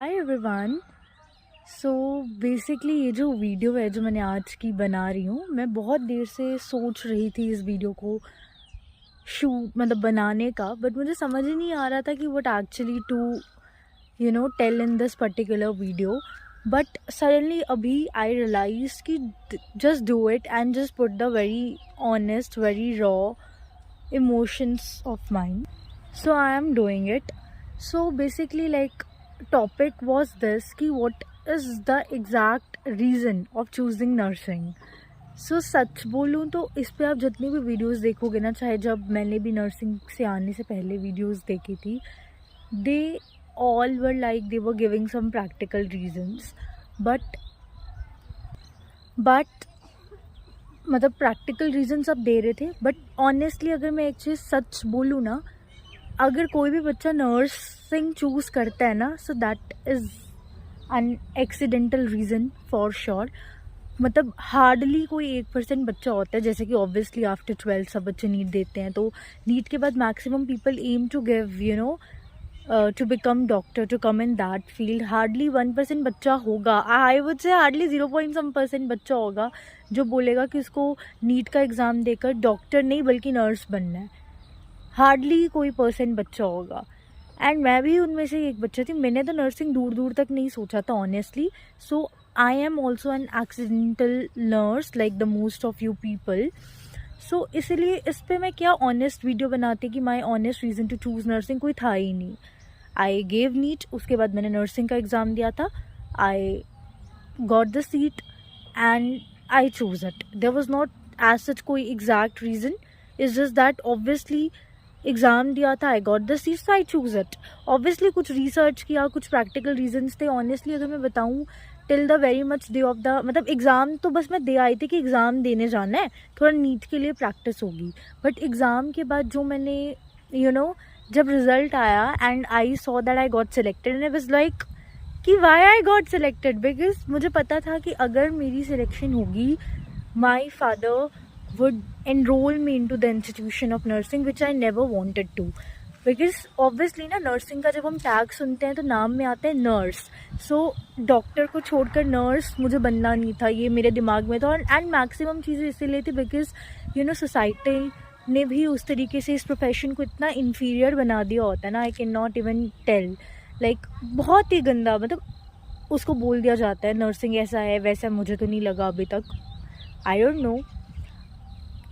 Hi everyone. So basically ये जो video है जो मैंने आज की बना रही हूँ, मैं बहुत देर से सोच रही थी इस वीडियो को बनाने का, बट मुझे समझ ही नहीं आ रहा था कि what actually to tell in this particular video. But suddenly अभी आई रियलाइज कि just do it and just put the very honest, very raw emotions of mine. So I am doing it. So basically like topic was this कि what is the exact reason of choosing nursing. So सच बोलूँ तो इस पे आप जितनी भी videos देखोगे ना, चाहे जब मैंने भी नर्सिंग से आने से पहले वीडियोस देखी थी, they all were like they were giving some practical reasons. but मतलब प्रैक्टिकल रीजन सब दे रहे थे, बट ऑनेस्टली अगर मैं एक चीज़ सच बोलूँ ना, अगर कोई भी बच्चा नर्सिंग चूज़ करता है ना, so that is an accidental reason for sure. मतलब हार्डली कोई 1% बच्चा होता है, जैसे कि ऑब्वियसली आफ्टर 12 सब बच्चे नीट देते हैं, तो नीट के बाद maximum people aim to give to become doctor, to come in that field. Hardly 1% बच्चा होगा, I would say hardly 0.some% बच्चा होगा जो बोलेगा कि उसको नीट का एग्ज़ाम देकर डॉक्टर नहीं बल्कि नर्स बनना है। हार्डली कोई % बच्चा होगा, एंड मैं भी उनमें से एक बच्चा थी। मैंने तो नर्सिंग दूर दूर तक नहीं सोचा था honestly. So I am also an accidental nurse like the most of you people. So इसलिए इस पर मैं क्या ऑनेस्ट वीडियो बनाती कि my honest reason to choose nursing कोई था ही नहीं। आई गेव नीट, उसके बाद मैंने नर्सिंग का एग्ज़ाम दिया था, I got the seat and I choose it. There was not as such कोई exact reason, it's just that obviously exam दिया था, I got the seat, so I choose it. Obviously कुछ research किया, कुछ practical reasons थे। Honestly अगर मैं बताऊँ, till the very much day of the मतलब एग्ज़ाम तो बस मैं दे आई थी कि एग्ज़ाम देने जाना है, थोड़ा नीट के लिए प्रैक्टिस होगी। बट एग्ज़ाम के बाद जो मैंने जब रिज़ल्ट आया and I saw that I got selected, and I was like कि why I got selected, because मुझे पता था कि अगर मेरी सिलेक्शन होगी, my father would enroll me in to the institution of nursing which I never wanted to. Because obviously ना nursing का जब हम टैग सुनते हैं तो नाम में आता है नर्स। सो डॉक्टर को छोड़कर नर्स मुझे बनना नहीं था, ये मेरे दिमाग में था। एंड मैक्सिमम चीज़ें इसीलिए थी बिकॉज सोसाइटी ने भी उस तरीके से इस प्रोफेशन को इतना इन्फीरियर बना दिया होता है ना, I can not even tell, like बहुत ही गंदा। मतलब उसको बोल दिया जाता है नर्सिंग ऐसा है वैसा, मुझे तो नहीं लगा अभी तक, आई डोंट नो।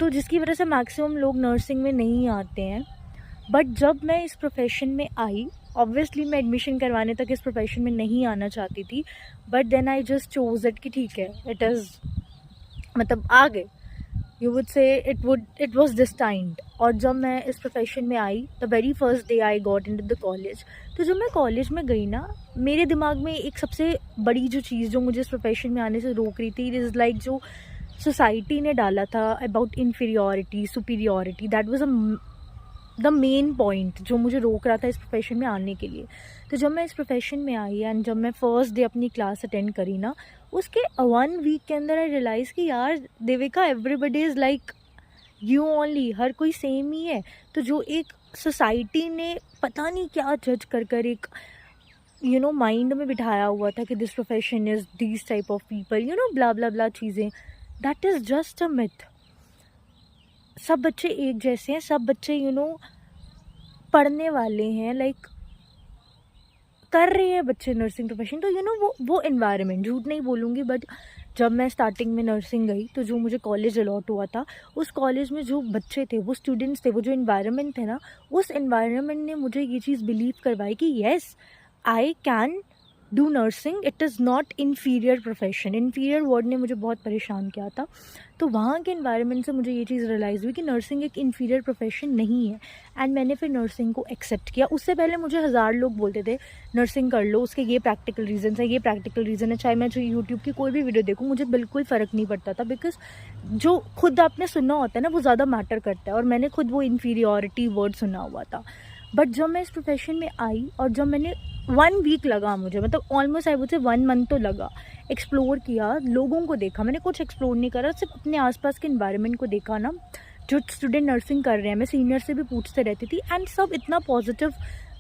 तो जिसकी वजह से मैक्सिमम लोग नर्सिंग में नहीं आते हैं। बट जब मैं इस प्रोफेशन में आई, ऑब्वियसली मैं एडमिशन करवाने तक इस प्रोफेशन में नहीं आना चाहती थी, but then I just chose it कि ठीक है, इट इज़ मतलब आ गए, you would say it was destined. और जब मैं इस प्रोफेशन में आई, the very first day I got in to the college, तो जब मैं कॉलेज में गई ना, मेरे दिमाग में एक सबसे बड़ी जो चीज़ जो मुझे इस प्रोफेशन में आने से रोक रही थी, इट इज़ लाइक जो सोसाइटी ने डाला था about inferiority, superiority, that was the main point जो मुझे रोक रहा था इस प्रोफेशन में आने के लिए। तो जब मैं इस प्रोफेशन में आई एंड जब मैं फर्स्ट डे अपनी क्लास अटेंड करी ना, उसके 1 वीक के अंदर आई रियलाइज़ कि यार Devika, everybody is like you only, हर कोई सेम ही है। तो जो एक सोसाइटी ने पता नहीं क्या जज कर एक माइंड में बिठाया हुआ था कि this profession is this type of people, blah blah blah चीज़ें, that is just a myth. सब बच्चे एक जैसे हैं, सब बच्चे पढ़ने वाले हैं, लाइक कर रहे हैं बच्चे नर्सिंग प्रोफेशन। तो वो एनवायरनमेंट, झूठ नहीं बोलूँगी, बट जब मैं स्टार्टिंग में नर्सिंग गई तो जो मुझे कॉलेज अलॉट हुआ था, उस कॉलेज में जो बच्चे थे, वो स्टूडेंट्स थे, वो जो एनवायरनमेंट थे ना, उस एनवायरनमेंट ने मुझे ये चीज़ बिलीव करवाई कि yes, I can do nursing, it is not inferior profession. Inferior word ने मुझे बहुत परेशान किया था। तो वहाँ के एनवायरनमेंट से मुझे ये चीज़ रियलाइज़ हुई कि नर्सिंग एक इन्फीरियर प्रोफेशन नहीं है, एंड मैंने फिर नर्सिंग को एक्सेप्ट किया। उससे पहले मुझे 1000 लोग बोलते थे नर्सिंग कर लो, उसके ये प्रैक्टिकल रीज़न है, ये प्रैक्टिकल रीज़न है। चाहे मैं जो यूट्यूब की कोई भी वीडियो देखूँ, मुझे बिल्कुल फ़र्क नहीं पड़ता था, बिकॉज जो खुद आपने सुना होता है ना, वो ज़्यादा मैटर करता है, और मैंने खुद वो इन्फीरियॉरिटी वर्ड सुना हुआ था। बट जब मैं इस प्रोफेशन में आई और जब मैंने 1 वीक लगा मुझे, मतलब almost I would say 1 month तो लगा, एक्सप्लोर किया, लोगों को देखा। मैंने कुछ एक्सप्लोर नहीं करा, सिर्फ अपने आसपास के एनवायरनमेंट को देखा ना, जो स्टूडेंट नर्सिंग कर रहे हैं। मैं सीनियर से भी पूछते रहती थी, एंड सब इतना पॉजिटिव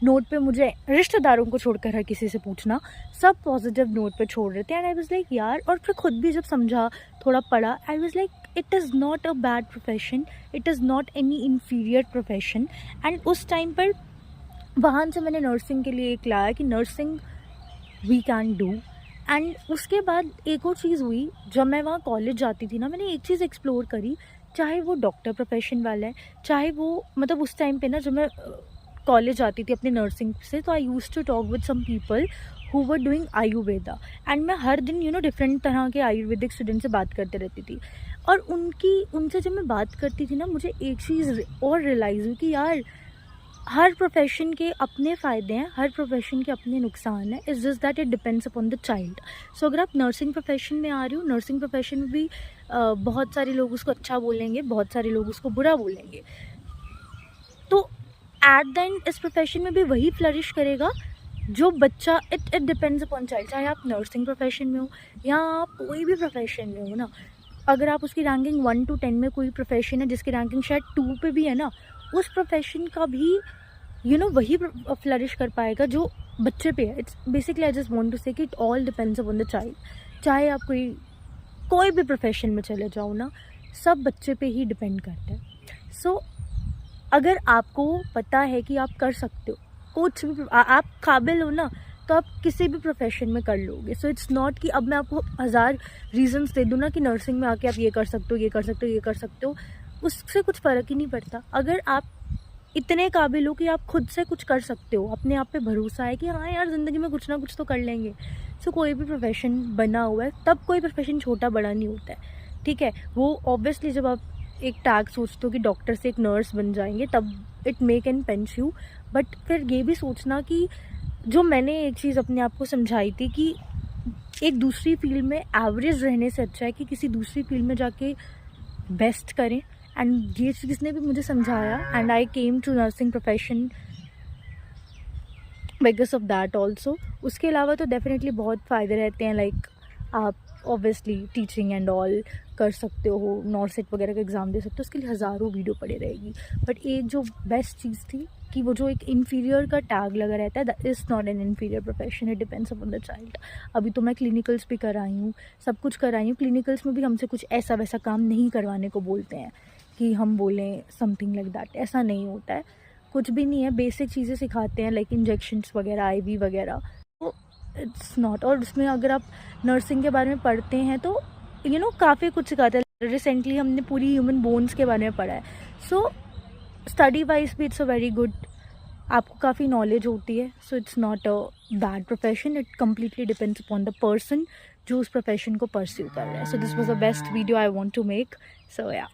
नोट पे मुझे रिश्तेदारों को छोड़कर हर किसी से पूछना, सब पॉजिटिव नोट पे छोड़ रहे थे। एंड आई वाज लाइक यार, और फिर खुद भी जब समझा, थोड़ा पढ़ा, आई was like it is not a bad profession, it is not any inferior profession. And उस टाइम पर वहाँ से मैंने नर्सिंग के लिए एक लाया कि nursing we can do. And उसके बाद एक और चीज़ हुई, जब मैं वहाँ कॉलेज जाती थी ना, मैंने एक चीज़ एक्सप्लोर करी, चाहे वो डॉक्टर प्रोफेशन वाला है, चाहे वो मतलब उस टाइम पे ना जब मैं कॉलेज जाती थी अपने नर्सिंग से, तो I used to talk with some people who were doing Ayurveda. And मैं हर दिन डिफरेंट तरह के आयुर्वेदिक स्टूडेंट से बात करते रहती थी। और उनसे जब मैं बात करती थी ना, मुझे एक चीज़ और रियलाइज़ हुई कि यार, हर प्रोफेशन के अपने फ़ायदे हैं, हर प्रोफेशन के अपने नुकसान हैं। It's just that it depends upon the child. So अगर आप नर्सिंग प्रोफेशन में आ रहे हो, नर्सिंग प्रोफेशन में भी बहुत सारे लोग उसको अच्छा बोलेंगे, बहुत सारे लोग उसको बुरा बोलेंगे। तो एट द एंड इस प्रोफेशन में भी वही फ्लरिश करेगा जो बच्चा, इट डिपेंड्स अपॉन चाइल्ड। चाहे आप नर्सिंग प्रोफेशन में हो या आप कोई भी प्रोफेशन में हो ना, अगर आप उसकी रैंकिंग 1 to 10 में कोई प्रोफेशन है जिसकी रैंकिंग शायद 2 पे भी है ना, उस प्रोफेशन का भी वही फ्लरिश कर पाएगा जो बच्चे पे है। It's basically I just want to say कि it all depends upon the child. चाहे आप कोई भी प्रोफेशन में चले जाओ ना, सब बच्चे पे ही डिपेंड करता है। सो अगर आपको पता है कि आप कर सकते हो कुछ भी, आप काबिल हो ना, तो आप किसी भी प्रोफेशन में कर लोगे। सो इट्स नॉट कि अब मैं आपको 1000 रीजंस दे दूँ ना कि नर्सिंग में आके आप ये कर सकते हो, ये कर सकते हो, ये कर सकते हो, उससे कुछ फ़र्क ही नहीं पड़ता। अगर आप इतने काबिल हो कि आप खुद से कुछ कर सकते हो, अपने आप पे भरोसा है कि हाँ यार, ज़िंदगी में कुछ ना कुछ तो कर लेंगे। सो कोई भी प्रोफेशन बना हुआ है, तब कोई प्रोफेशन छोटा बड़ा नहीं होता है, ठीक है। वो ऑब्वियसली जब आप एक टैग सोचते हो कि डॉक्टर से एक नर्स बन जाएंगे, तब it may can Pench you. But फिर ये भी सोचना कि जो मैंने एक चीज़ अपने आप को समझाई थी कि एक दूसरी फील्ड में एवरेज रहने से अच्छा है कि किसी दूसरी फील्ड में जाके बेस्ट करें। एंड ये चीज़ ने भी मुझे समझाया, and I came to nursing profession because of that also. उसके अलावा तो डेफिनेटली बहुत फ़ायदे रहते हैं, लाइक आप ऑब्वियसली टीचिंग एंड ऑल कर सकते हो, नॉर्सेट वगैरह का एग्ज़ाम दे सकते हो, उसके लिए हज़ारों वीडियो पड़ी रहेगी। बट एक जो बेस्ट चीज़ थी कि वो जो एक इन्फीरियर का टैग लगा रहता है, that is not an inferior profession, it depends upon the child. अभी तो मैं क्लिनिकल्स भी कराई हूँ, सब कुछ कराई हूँ। क्लिनिकल्स में भी हमसे कुछ ऐसा वैसा काम नहीं करवाने को बोलते हैं कि हम बोलें समथिंग लाइक दैट, ऐसा नहीं होता है, कुछ भी नहीं है। बेसिक चीज़ें सिखाते हैं, लाइक इंजेक्शन्स वगैरह, IV वगैरह, तो इट्स नॉट। और उसमें अगर आप नर्सिंग के बारे में पढ़ते हैं तो काफ़ी कुछ सिखाते हैं। रिसेंटली हमने पूरी ह्यूमन बोन्स के बारे में पढ़ा है। सो स्टडी वाइज भी इट्स अ वेरी गुड, आपको काफ़ी नॉलेज होती है। So it's not a bad profession, it completely depends upon the person जो उस प्रोफेशन को परस्यू कर रहा है। So this was the best video I want to make. So या।